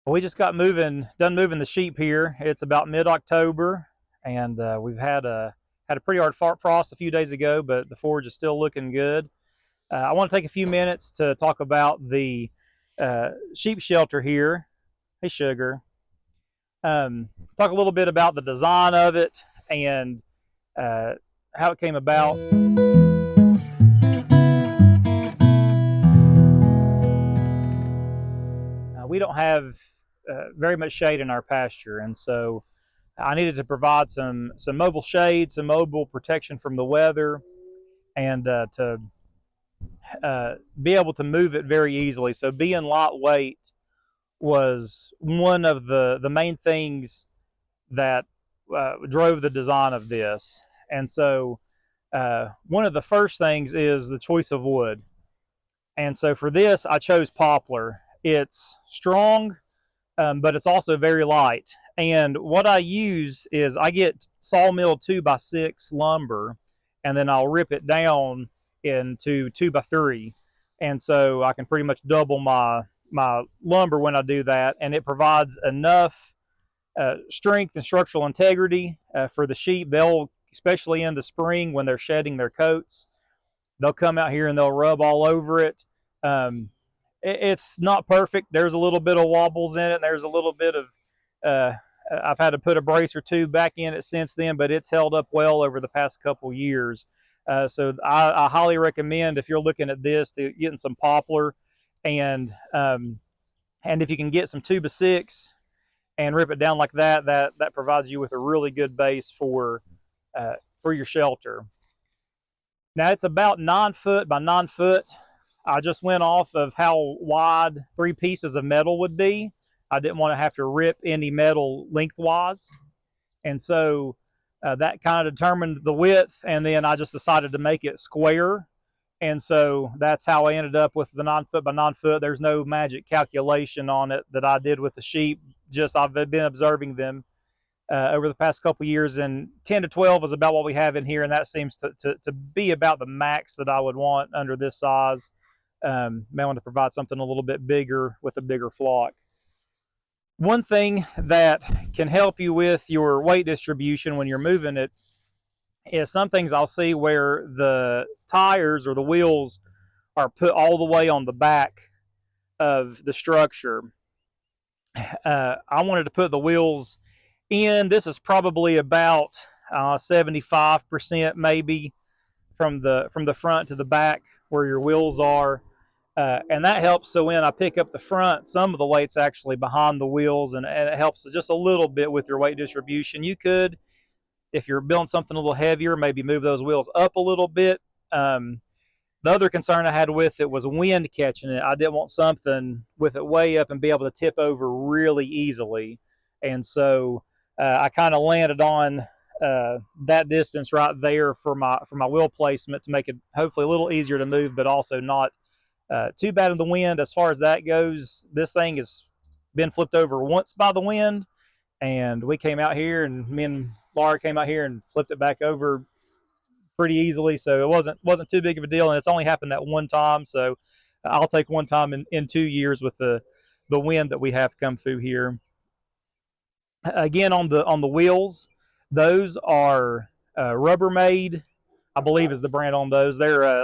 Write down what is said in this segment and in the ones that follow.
We just got done moving the sheep here. It's about mid-October, and we've had a pretty hard frost a few days ago, but the forage is still looking good. I want to take a few minutes to talk about the sheep shelter here. Hey, Sugar. Talk a little bit about the design of it and uh, how it came about. We don't have very much shade in our pasture, and so I needed to provide some mobile shade, some mobile protection from the weather, and to be able to move it very easily. So being lightweight was one of the main things that drove the design of this. And so one of the first things is the choice of wood. And so for this, I chose poplar. It's strong, but it's also very light. And what I use is I get sawmill 2x6 lumber, and then I'll rip it down into 2x3. And so I can pretty much double my lumber when I do that, and it provides enough strength and structural integrity for the sheep. They'll, especially in the spring when they're shedding their coats, they'll come out here and they'll rub all over it. Um, it's not perfect. There's a little bit of wobbles in it. There's a little bit of uh, I've had to put a brace or two back in it since then, but it's held up well over the past couple years. So I highly recommend, if you're looking at this, to getting some poplar, and and if you can get some 2x6 and rip it down like that, that provides you with a really good base for your shelter. Now it's about 9 foot by 9 foot. I just went off of how wide 3 pieces of metal would be. I didn't want to have to rip any metal lengthwise. And so that kind of determined the width. And then I just decided to make it square. And so that's how I ended up with the 9 foot by 9 foot. There's no magic calculation on it that I did with the sheep. Just I've been observing them over the past couple years, and 10 to 12 is about what we have in here, and that seems to be about the max that I would want under this size. May want to provide something a little bit bigger with a bigger flock. One thing that can help you with your weight distribution when you're moving it is some things I'll see where the tires or the wheels are put all the way on the back of the structure. I wanted to put the wheels in. This is probably about 75% maybe from the front to the back where your wheels are. And that helps. So when I pick up the front, some of the weight's actually behind the wheels, and it helps just a little bit with your weight distribution. You could, if you're building something a little heavier, maybe move those wheels up a little bit. The other concern I had with it was wind catching it. I didn't want something with it way up and be able to tip over really easily. And so I kind of landed on that distance right there for my wheel placement to make it hopefully a little easier to move, but also not too bad in the wind. As far as that goes, this thing has been flipped over once by the wind, and we came out here, and me and Laura came out here and flipped it back over pretty easily. So it wasn't too big of a deal, and it's only happened that one time. So I'll take one time in 2 years with the wind that we have come through here. Again, on the wheels, those are Rubbermaid, I believe is the brand on those. They're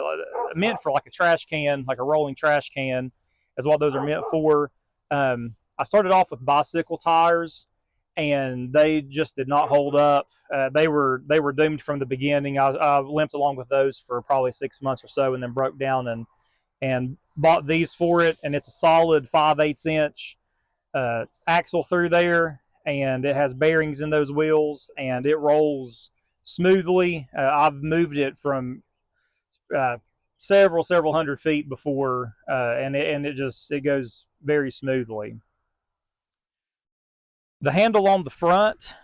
meant for like a trash can, like a rolling trash can, is what those are meant for. I started off with bicycle tires, and they just did not hold up. They were doomed from the beginning. I limped along with those for probably 6 months or so, and then broke down and bought these for it. And it's a solid 5/8 inch axle through there, and it has bearings in those wheels, and it rolls smoothly. I've moved it from several hundred feet before, and it goes very smoothly. The handle on the front,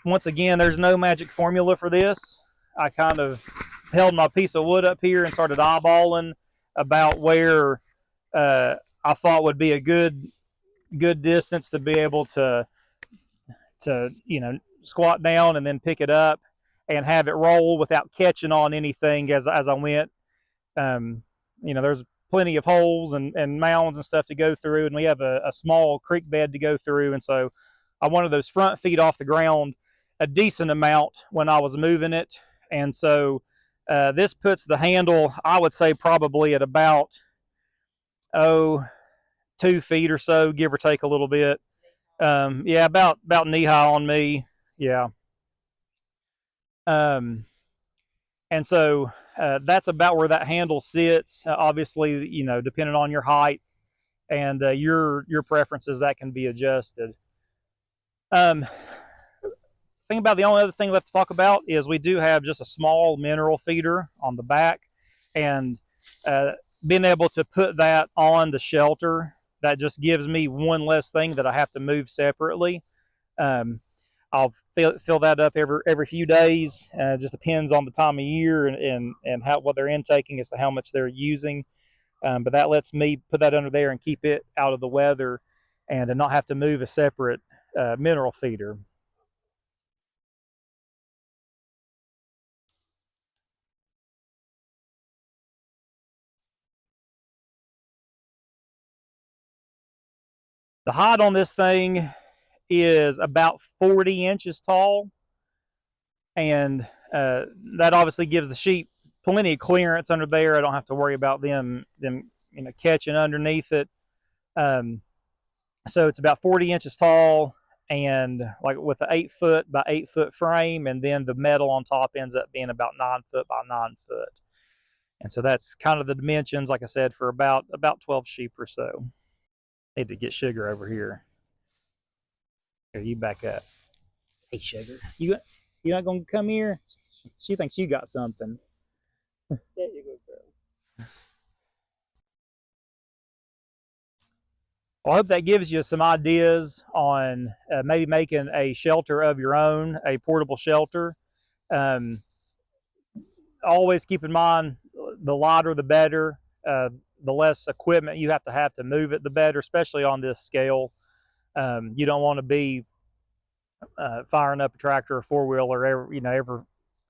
once again, there's no magic formula for this. I kind of held my piece of wood up here and started eyeballing about where I thought would be a good distance to be able to squat down and then pick it up and have it roll without catching on anything as I went. There's plenty of holes and mounds and stuff to go through, and we have a small creek bed to go through, and so I wanted those front feet off the ground a decent amount when I was moving it, and so this puts the handle, I would say, probably at about 2 feet or so, give or take a little bit. Yeah, about knee high on me. Yeah. Um, and so that's about where that handle sits. Obviously, you know, depending on your height and your preferences, that can be adjusted. Think about the only other thing left to talk about is we do have just a small mineral feeder on the back, and being able to put that on the shelter, that just gives me one less thing that I have to move separately. Um, I'll fill that up every few days. It just depends on the time of year and how what they're intaking as to how much they're using. But that lets me put that under there and keep it out of the weather, and to not have to move a separate mineral feeder. The height on this thing is about 40 inches tall, and that obviously gives the sheep plenty of clearance under there. I don't have to worry about them catching underneath it. So it's about 40 inches tall, and like with the 8 foot by 8 foot frame, and then the metal on top ends up being about 9 foot by 9 foot. And so that's kind of the dimensions, like I said, for about 12 sheep or so. Need to get Sugar over here. Here, you back up. Hey, Sugar, you not gonna come here? She thinks you got something. There you go, girl. Well, I hope that gives you some ideas on maybe making a shelter of your own, a portable shelter. Um, Always keep in mind, the lighter the better. The less equipment you have to move it, the better, especially on this scale. You don't want to be firing up a tractor or four-wheeler every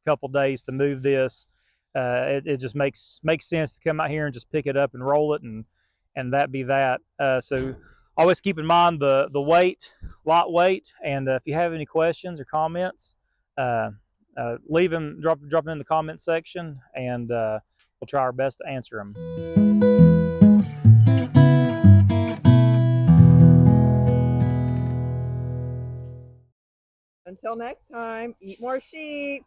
couple days to move this. It just makes sense to come out here and just pick it up and roll it, and that be that. So always keep in mind the weight, light weight, and if you have any questions or comments, leave them, drop them in the comment section, and we'll try our best to answer them. Until next time, eat more sheep.